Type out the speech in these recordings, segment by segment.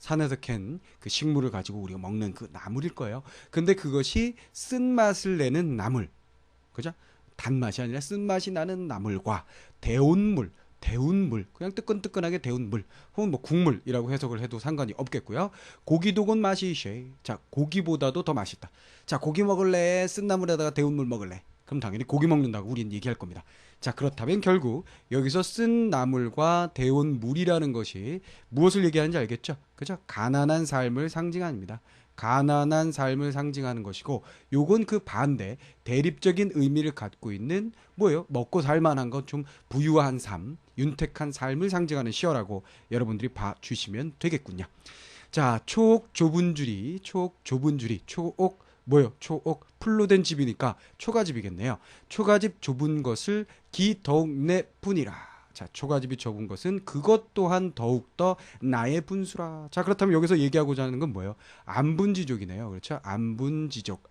산에서 캔 그 식물을 가지고 우리가 먹는 그 나물일 거예요. 근데 그것이 쓴맛을 내는 나물, 그죠? 단맛이 아니라 쓴맛이 나는 나물과 데운 물, 그냥 뜨끈뜨끈하게 데운 물, 혹은 뭐 국물이라고 해석을 해도 상관이 없겠고요. 고기독은 맛이 쉐. 자, 고기보다도 더 맛있다. 자, 고기 먹을래? 쓴 나물에다가 데운 물 먹을래? 그럼 당연히 고기 먹는다고 우리는 얘기할 겁니다. 자, 그렇다면 결국 여기서 쓴 나물과 데운 물이라는 것이 무엇을 얘기하는지 알겠죠? 그죠? 가난한 삶을 상징합니다. 가난한 삶을 상징하는 것이고, 요건 그 반대 대립적인 의미를 갖고 있는 뭐예요? 먹고 살만한 것, 좀 부유한 삶, 윤택한 삶을 상징하는 시어라고 여러분들이 봐주시면 되겠군요. 자, 초옥 좁은 줄이, 초옥 뭐요? 초옥 풀로 된 집이니까 초가집이겠네요. 초가집 좁은 것을 기 더욱 내 뿐이라. 자, 초가집이 좁은 것은 그것 또한 더욱더 나의 분수라. 자, 그렇다면 여기서 얘기하고자 하는 건 뭐예요? 안분지족이네요. 그렇죠? 안분지족,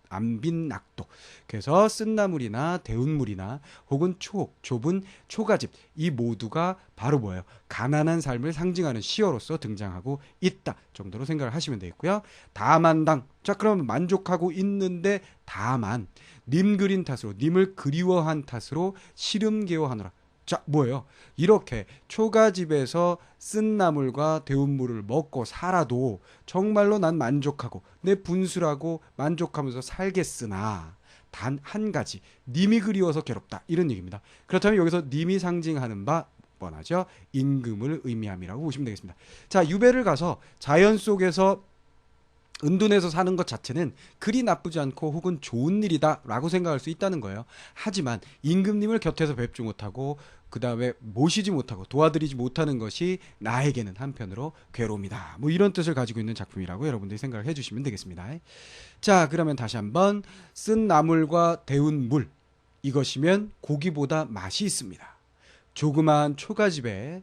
안빈낙도. 그래서 쓴나물이나 데운물이나 혹은 초옥, 좁은 초가집, 이 모두가 바로 뭐예요? 가난한 삶을 상징하는 시어로서 등장하고 있다 정도로 생각을 하시면 되겠고요. 다만당. 자, 그럼 만족하고 있는데 다만 님 그린 탓으로, 님을 그리워한 탓으로 시름개워하노라. 자, 뭐예요? 이렇게 초가집에서 쓴 나물과 데운 물을 먹고 살아도 정말로 난 만족하고 내 분수라고 만족하면서 살겠으나 단 한 가지, 님이 그리워서 괴롭다, 이런 얘기입니다. 그렇다면 여기서 님이 상징하는 바 뻔하죠. 임금을 의미함이라고 보시면 되겠습니다. 자, 유배를 가서 자연 속에서 은둔해서 사는 것 자체는 그리 나쁘지 않고 혹은 좋은 일이다라고 생각할 수 있다는 거예요. 하지만 임금님을 곁에서 뵙지 못하고 그 다음에 모시지 못하고 도와드리지 못하는 것이 나에게는 한편으로 괴로움이다. 뭐 이런 뜻을 가지고 있는 작품이라고 여러분들이 생각을 해주시면 되겠습니다. 자, 그러면 다시 한번 쓴 나물과 데운 물, 이것이면 고기보다 맛이 있습니다. 조그만 초가집에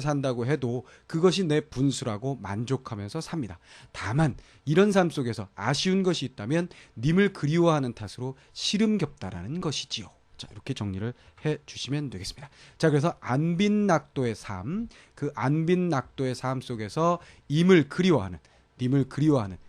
산다고 해도 그것이 내 분수라고 만족하면서 삽니다. 다만 이런 삶 속에서 아쉬운 것이 있다면 님을 그리워하는 탓으로 시름겹다라는 것이지요. 자, 이렇게 정리를 해 주시면 되겠습니다. 자, 그래서 안빈낙도의 삶, 그 안빈낙도의 삶 속에서 님을 그리워하는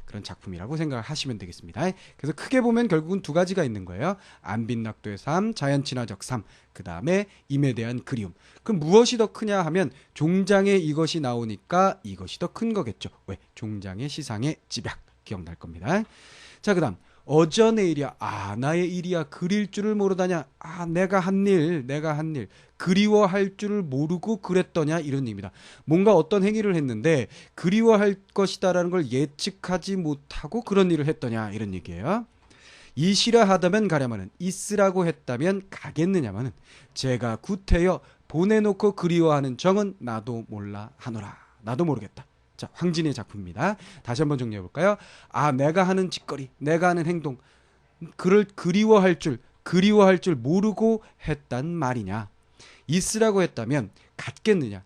그런 작품이라고 생각을 하시면 되겠습니다. 그래서 크게 보면 결국은 두 가지가 있는 거예요. 안빈낙도의 삶, 자연친화적 삶, 그 다음에 임에 대한 그리움. 그럼 무엇이 더 크냐 하면 종장에 이것이 나오니까 이것이 더 큰 거겠죠. 왜? 종장의 시상의 집약, 기억날 겁니다. 자, 그 다음 어전의 일이야. 아, 나의 일이야. 그릴 줄을 모르다냐. 아, 내가 한 일 그리워할 줄을 모르고 그랬더냐, 이런 얘기입니다. 뭔가 어떤 행위를 했는데 그리워할 것이다라는 걸 예측하지 못하고 그런 일을 했더냐, 이런 얘기예요. 이시라 하다면 가랴마는, 있으라고 했다면 가겠느냐마는, 제가 구태여 보내놓고 그리워하는 정은 나도 몰라 하노라. 나도 모르겠다. 자, 황진의 작품입니다. 다시 한번 정리해 볼까요? 아, 내가 하는 짓거리, 내가 하는 행동, 그를 그리워할 줄 모르고 했단 말이냐. 있으라고 했다면 갖겠느냐.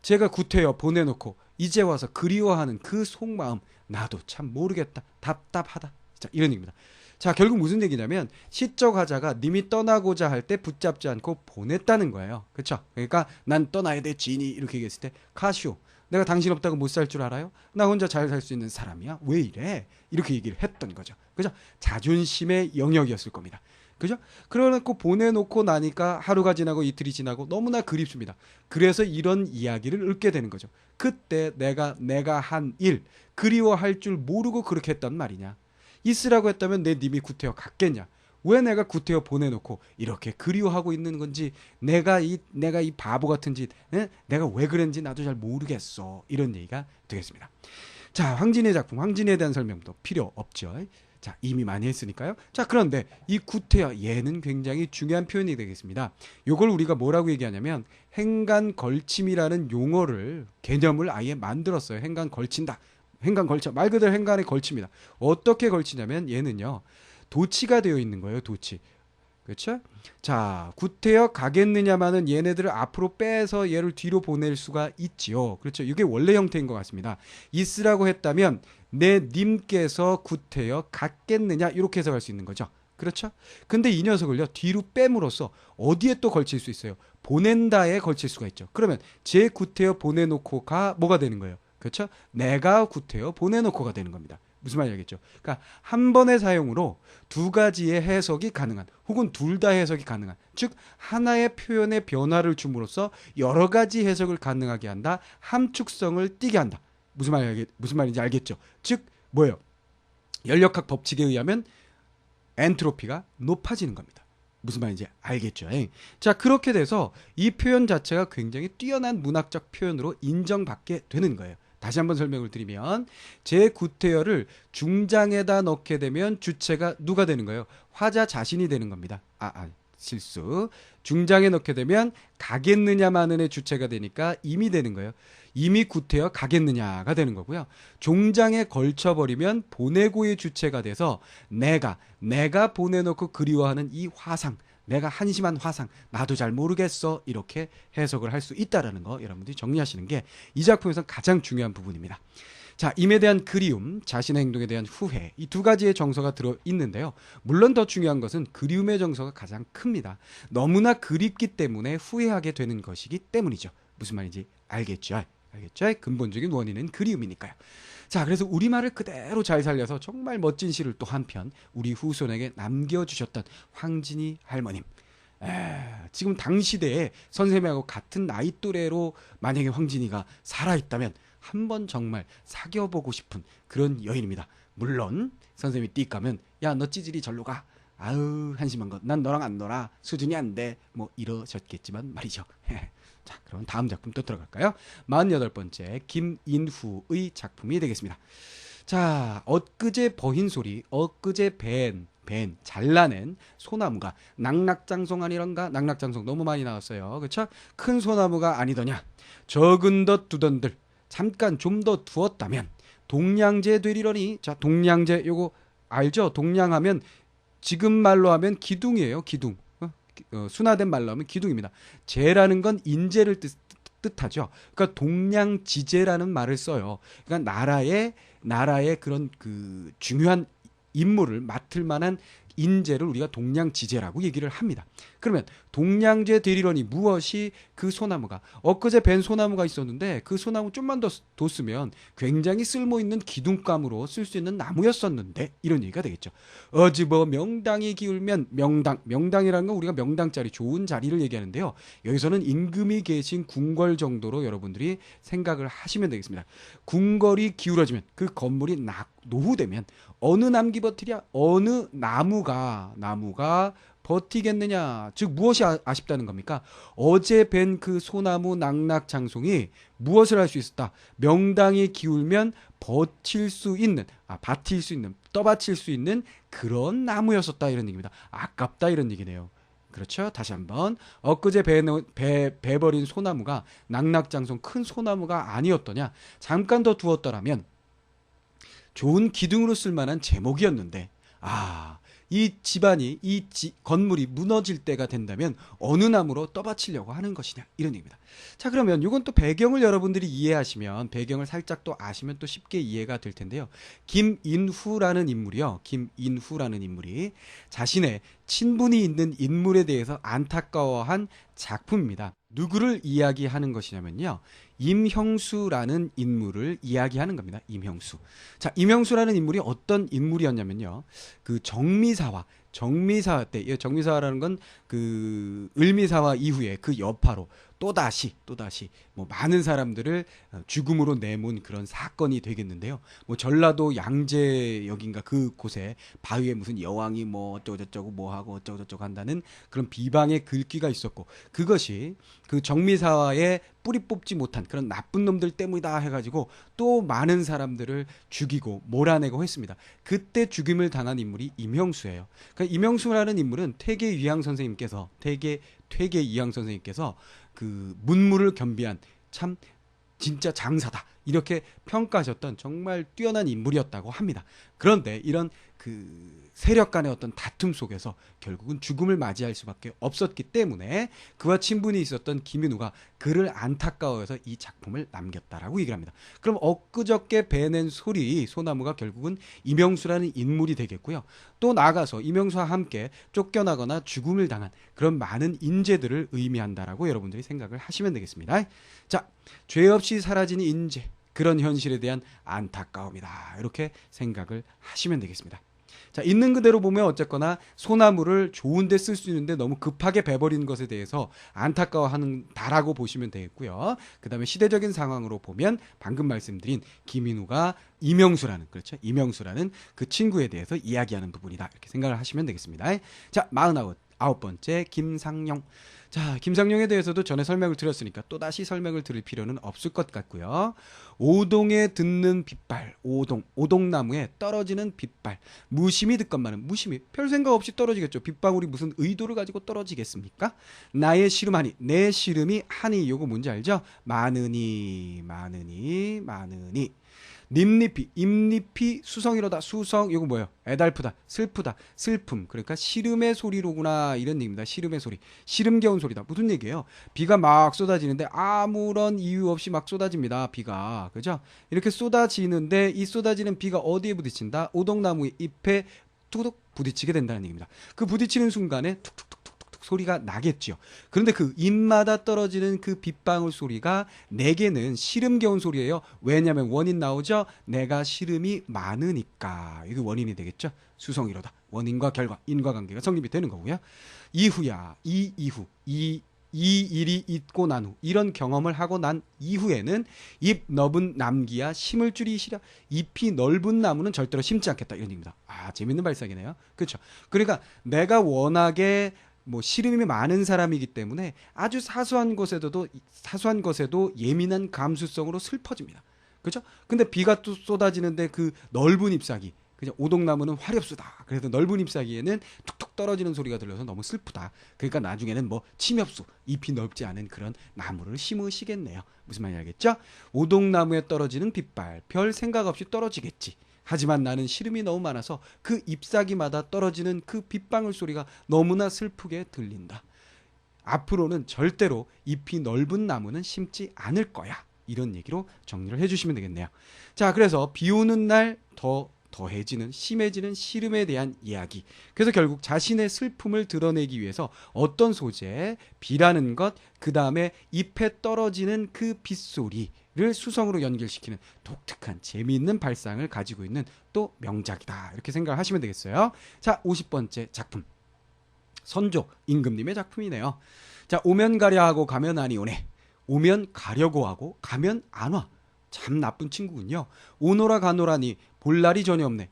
제가 구태여 보내놓고 이제 와서 그리워하는 그 속마음, 나도 참 모르겠다. 답답하다. 자, 이런 얘기입니다. 자, 결국 무슨 얘기냐면 시적 화자가 님이 떠나고자 할 때 붙잡지 않고 보냈다는 거예요. 그렇죠? 그러니까 난 떠나야 돼 지니, 이렇게 얘기했을 때 카시오, 내가 당신 없다고 못 살 줄 알아요? 나 혼자 잘 살 수 있는 사람이야? 왜 이래? 이렇게 얘기를 했던 거죠. 그죠? 자존심의 영역이었을 겁니다. 그죠? 그러고 보내놓고 나니까 하루가 지나고 이틀이 지나고 너무나 그립습니다. 그래서 이런 이야기를 읽게 되는 거죠. 그때 내가 한 일, 그리워할 줄 모르고 그렇게 했단 말이냐. 있으라고 했다면 내 님이 구태여 갔겠냐. 왜 내가 구태여 보내놓고 이렇게 그리워하고 있는 건지, 내가 이 바보 같은 짓, 내가 왜 그랬는지 나도 잘 모르겠어. 이런 얘기가 되겠습니다. 자, 황진의 작품, 황진에 대한 설명도 필요 없죠. 자, 이미 많이 했으니까요. 자, 그런데 이 구태여, 얘는 굉장히 중요한 표현이 되겠습니다. 이걸 우리가 뭐라고 얘기하냐면 행간걸침이라는 용어를, 개념을 아예 만들었어요. 행간 걸친다. 행간 걸쳐. 말 그대로 행간에 걸칩니다. 어떻게 걸치냐면 얘는요, 도치가 되어 있는 거예요. 도치. 그렇죠? 자, 구태여 가겠느냐마는 얘네들을 앞으로 빼서 얘를 뒤로 보낼 수가 있지요. 그렇죠? 이게 원래 형태인 것 같습니다. 있으라고 했다면 내 님께서 구태여 갔겠느냐, 이렇게 해석할 수 있는 거죠. 그렇죠? 근데 이 녀석을요, 뒤로 뺨으로써 어디에 또 걸칠 수 있어요? 보낸다에 걸칠 수가 있죠. 그러면 제 구태여 보내놓고가 뭐가 되는 거예요? 그렇죠? 내가 구태여 보내놓고가 되는 겁니다. 무슨 말인지 알겠죠? 그러니까 한 번의 사용으로 두 가지의 해석이 가능한, 혹은 둘 다 해석이 가능한, 즉 하나의 표현의 변화를 줌으로써 여러 가지 해석을 가능하게 한다. 함축성을 띠게 한다. 무슨 말인지 알겠죠? 즉 뭐예요? 연력학 법칙에 의하면 엔트로피가 높아지는 겁니다. 무슨 말인지 알겠죠? 자, 그렇게 돼서 이 표현 자체가 굉장히 뛰어난 문학적 표현으로 인정받게 되는 거예요. 다시 한번 설명을 드리면 제 구태여를 중장에다 넣게 되면 주체가 누가 되는 거예요? 화자 자신이 되는 겁니다. 실수. 중장에 넣게 되면 가겠느냐 마는의 주체가 되니까 임이 되는 거예요. 임이 구태여 가겠느냐가 되는 거고요. 종장에 걸쳐버리면 보내고의 주체가 돼서 내가 보내놓고 그리워하는 이 화상, 내가 한심한 화상, 나도 잘 모르겠어, 이렇게 해석을 할 수 있다라는 거 여러분들이 정리하시는 게 이 작품에서 가장 중요한 부분입니다. 자, 임에 대한 그리움, 자신의 행동에 대한 후회, 이 두 가지의 정서가 들어있는데요. 물론 더 중요한 것은 그리움의 정서가 가장 큽니다. 너무나 그립기 때문에 후회하게 되는 것이기 때문이죠. 무슨 말인지 알겠죠? 근본적인 원인은 그리움이니까요. 자, 그래서 우리말을 그대로 잘 살려서 정말 멋진 시를 또 한편 우리 후손에게 남겨주셨던 황진이 할머님. 지금 당시대에 선생님하고 같은 나이 또래로 만약에 황진이가 살아있다면 한번 정말 사귀어보고 싶은 그런 여인입니다. 물론 선생님이 띠 까면 야, 너 찌질이 절로 가. 아유, 한심한 것. 난 너랑 안 놀아. 수준이 안 돼. 뭐 이러셨겠지만 말이죠. 자, 그럼 다음 작품 또 들어갈까요? 48번째 김인후의 작품이 되겠습니다. 자, 엊그제 버힌 소리, 엊그제 벤 잘라낸 소나무가 낙낙장송 아니란가? 낙낙장송 너무 많이 나왔어요. 그렇죠? 큰 소나무가 아니더냐? 적은 덧 두던들 잠깐 좀 더 두었다면 동량제 되리러니. 자, 동량제 요거 알죠? 동량하면 지금 말로 하면 기둥이에요. 기둥. 순화된 말로 하면 기둥입니다. 제라는 건 인재를 뜻하죠. 그러니까 동량지제라는 말을 써요. 그러니까 나라의 그런 그 중요한 임무를 맡을 만한 인재를 우리가 동량지제라고 얘기를 합니다. 그러면 동량제 되리러니 무엇이 그 소나무가 엊그제 벤 소나무가 있었는데 그 소나무 좀만 더 뒀으면 굉장히 쓸모있는 기둥감으로 쓸 수 있는 나무였었는데 이런 얘기가 되겠죠. 어즈버 명당이 기울면 명당이라는 건 우리가 명당자리 좋은 자리를 얘기하는데요. 여기서는 임금이 계신 궁궐 정도로 여러분들이 생각을 하시면 되겠습니다. 궁궐이 기울어지면 그 건물이 노후되면 어느 남기 버티랴? 어느 나무가 버티겠느냐? 즉 무엇이 아쉽다는 겁니까? 어제 벤 그 소나무 낙낙장송이 무엇을 할 수 있었다? 명당이 기울면 버틸 수 있는, 떠받칠 수 있는 그런 나무였었다, 이런 얘기입니다. 아깝다, 이런 얘기네요. 그렇죠? 다시 한번 엊그제 베버린 소나무가 낙낙장송 큰 소나무가 아니었더냐? 잠깐 더 두었더라면 좋은 기둥으로 쓸만한 제목이었는데, 이 집안이 건물이 무너질 때가 된다면 어느 나무로 떠받치려고 하는 것이냐, 이런 얘기입니다. 자, 그러면 이건 또 배경을 여러분들이 이해하시면, 배경을 살짝 또 아시면 또 쉽게 이해가 될 텐데요. 김인후라는 인물이 자신의 친분이 있는 인물에 대해서 안타까워한 작품입니다. 누구를 이야기하는 것이냐면요, 임형수라는 인물을 이야기하는 겁니다. 임형수. 자, 임형수라는 인물이 어떤 인물이었냐면요, 그 정미사화 때, 정미사화라는 건 그 을미사화 이후에 그 여파로 또다시 뭐 많은 사람들을 죽음으로 내몬 그런 사건이 되겠는데요. 뭐 전라도 양재역인가 그 곳에 바위에 무슨 여왕이 뭐 어쩌고저쩌고 뭐하고 어쩌고저쩌고 한다는 그런 비방의 글귀가 있었고, 그것이 그 정미사화에 뿌리 뽑지 못한 그런 나쁜 놈들 때문이다 해가지고 또 많은 사람들을 죽이고 몰아내고 했습니다. 그때 죽임을 당한 인물이 임형수예요. 그러니까 임형수라는 인물은 퇴계 이황 선생님께서 그 문무를 겸비한 참 진짜 장사다, 이렇게 평가하셨던 정말 뛰어난 인물이었다고 합니다. 그런데 이런 그 세력 간의 어떤 다툼 속에서 결국은 죽음을 맞이할 수밖에 없었기 때문에 그와 친분이 있었던 김인우가 그를 안타까워해서 이 작품을 남겼다라고 얘기를 합니다. 그럼 엊그저께 베낸 소리 소나무가 결국은 이명수라는 인물이 되겠고요. 또 나아가서 이명수와 함께 쫓겨나거나 죽음을 당한 그런 많은 인재들을 의미한다라고 여러분들이 생각을 하시면 되겠습니다. 자, 죄 없이 사라진 인재, 그런 현실에 대한 안타까움이다, 이렇게 생각을 하시면 되겠습니다. 자, 있는 그대로 보면 어쨌거나 소나무를 좋은 데 쓸 수 있는데 너무 급하게 베버리는 것에 대해서 안타까워하는다라고 보시면 되겠고요. 그 다음에 시대적인 상황으로 보면 방금 말씀드린 김인우가 이명수라는, 그렇죠, 이명수라는 그 친구에 대해서 이야기하는 부분이다, 이렇게 생각을 하시면 되겠습니다. 자, 49번째 김상용. 자, 김상용에 대해서도 전에 설명을 드렸으니까 또다시 설명을 드릴 필요는 없을 것 같고요. 오동에 듣는 빗발, 오동나무에 떨어지는 빗발, 무심히 듣건만은, 무심히 별 생각 없이 떨어지겠죠. 빗방울이 무슨 의도를 가지고 떨어지겠습니까? 나의 시름하니, 내 시름이 하니, 요거 뭔지 알죠? 많으니. 잎잎이, 잎잎이 수성이로다. 수성, 이거 뭐예요? 애달프다, 슬프다, 슬픔. 그러니까 시름의 소리로구나, 이런 얘기입니다. 시름의 소리, 시름겨운 소리다. 무슨 얘기예요? 비가 막 쏟아지는데 아무런 이유 없이 막 쏟아집니다. 비가, 그죠? 이렇게 쏟아지는데 이 쏟아지는 비가 어디에 부딪힌다? 오동나무의 잎에 툭툭 부딪히게 된다는 얘기입니다. 그 부딪히는 순간에 툭툭툭 소리가 나겠죠. 그런데 그 잎마다 떨어지는 그 빗방울 소리가 내게는 시름겨운 소리예요. 왜냐하면 원인 나오죠. 내가 시름이 많으니까. 이게 원인이 되겠죠. 수성이로다. 원인과 결과, 인과관계가 성립이 되는 거고요. 이후야, 이 일이 있고 난 후, 이런 경험을 하고 난 이후에는 잎 넓은 남기야 심을 줄이 시려. 잎이 넓은 나무는 절대로 심지 않겠다, 이런 얘기입니다. 아, 재밌는 발상이네요. 그렇죠. 그러니까 내가 워낙에 뭐 시름이 많은 사람이기 때문에 아주 사소한 것에도 예민한 감수성으로 슬퍼집니다. 그렇죠? 근데 비가 또 쏟아지는데 그 넓은 잎사귀, 그죠? 오동나무는 화렵수다. 그래서 넓은 잎사귀에는 툭툭 떨어지는 소리가 들려서 너무 슬프다. 그러니까 나중에는 뭐 침엽수, 잎이 넓지 않은 그런 나무를 심으시겠네요. 무슨 말인지 알겠죠? 오동나무에 떨어지는 빗발, 별 생각 없이 떨어지겠지. 하지만 나는 시름이 너무 많아서 그 잎사귀마다 떨어지는 그 빗방울 소리가 너무나 슬프게 들린다. 앞으로는 절대로 잎이 넓은 나무는 심지 않을 거야. 이런 얘기로 정리를 해주시면 되겠네요. 자, 그래서 비 오는 날 더해지는, 심해지는 시름에 대한 이야기. 그래서 결국 자신의 슬픔을 드러내기 위해서 어떤 소재, 비라는 것, 그 다음에 잎에 떨어지는 그 빗소리, 를 수성으로 연결시키는 독특한 재미있는 발상을 가지고 있는 또 명작이다, 이렇게 생각을 하시면 되겠어요. 자, 50번째 작품, 선조 임금님의 작품이네요. 자, 오면 가려 하고 가면 아니 오네. 오면 가려고 하고 가면 안 와. 참 나쁜 친구군요. 오노라 가노라니 볼 날이 전혀 없네.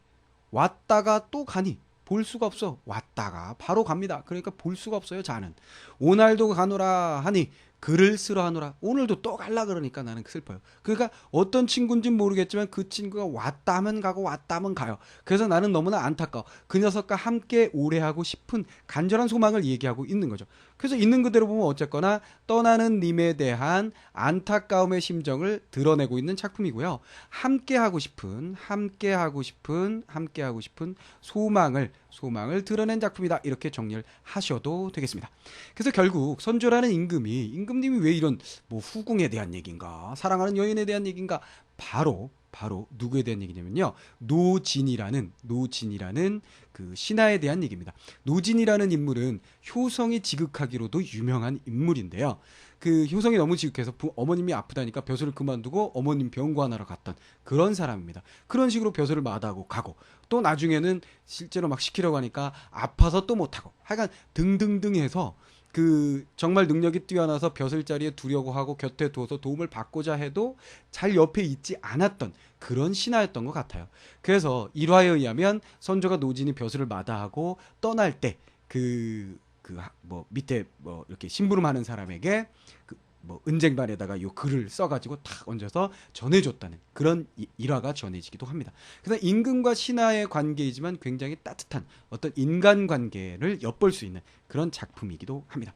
왔다가 또 가니 볼 수가 없어. 왔다가 바로 갑니다. 그러니까 볼 수가 없어요, 자는. 오날도 가노라 하니 글을 쓰러 하노라. 오늘도 또 갈라 그러니까 나는 슬퍼요. 그러니까 어떤 친구인지는 모르겠지만 그 친구가 왔다 하면 가고 왔다 하면 가요. 그래서 나는 너무나 안타까워. 그 녀석과 함께 오래 하고 싶은 간절한 소망을 얘기하고 있는 거죠. 그래서 있는 그대로 보면 어쨌거나 떠나는 님에 대한 안타까움의 심정을 드러내고 있는 작품이고요. 함께 하고 싶은 소망을 드러낸 작품이다, 이렇게 정리를 하셔도 되겠습니다. 그래서 결국 선조라는 임금님이 왜 이런 뭐 후궁에 대한 얘기인가, 사랑하는 여인에 대한 얘기인가, 바로 누구에 대한 얘기냐면요, 노진이라는 그 신하에 대한 얘기입니다. 노진이라는 인물은 효성이 지극하기로도 유명한 인물인데요. 그 효성이 너무 지극해서 어머님이 아프다니까 벼슬을 그만두고 어머님 병관하러 갔던 그런 사람입니다. 그런 식으로 벼슬을 마다하고 가고, 또 나중에는 실제로 막 시키려고 하니까 아파서 또 못하고, 하여간 등등등 해서 그 정말 능력이 뛰어나서 벼슬 자리에 두려고 하고 곁에 둬서 도움을 받고자 해도 잘 옆에 있지 않았던 그런 신하였던 것 같아요. 그래서 일화에 의하면 선조가 노진이 벼슬을 마다하고 떠날 때 뭐 밑에 뭐 이렇게 심부름하는 사람에게 뭐 은쟁반에다가 요 글을 써가지고 탁 얹어서 전해줬다는 그런 일화가 전해지기도 합니다. 그래서 임금과 신하의 관계이지만 굉장히 따뜻한 어떤 인간관계를 엿볼 수 있는 그런 작품이기도 합니다.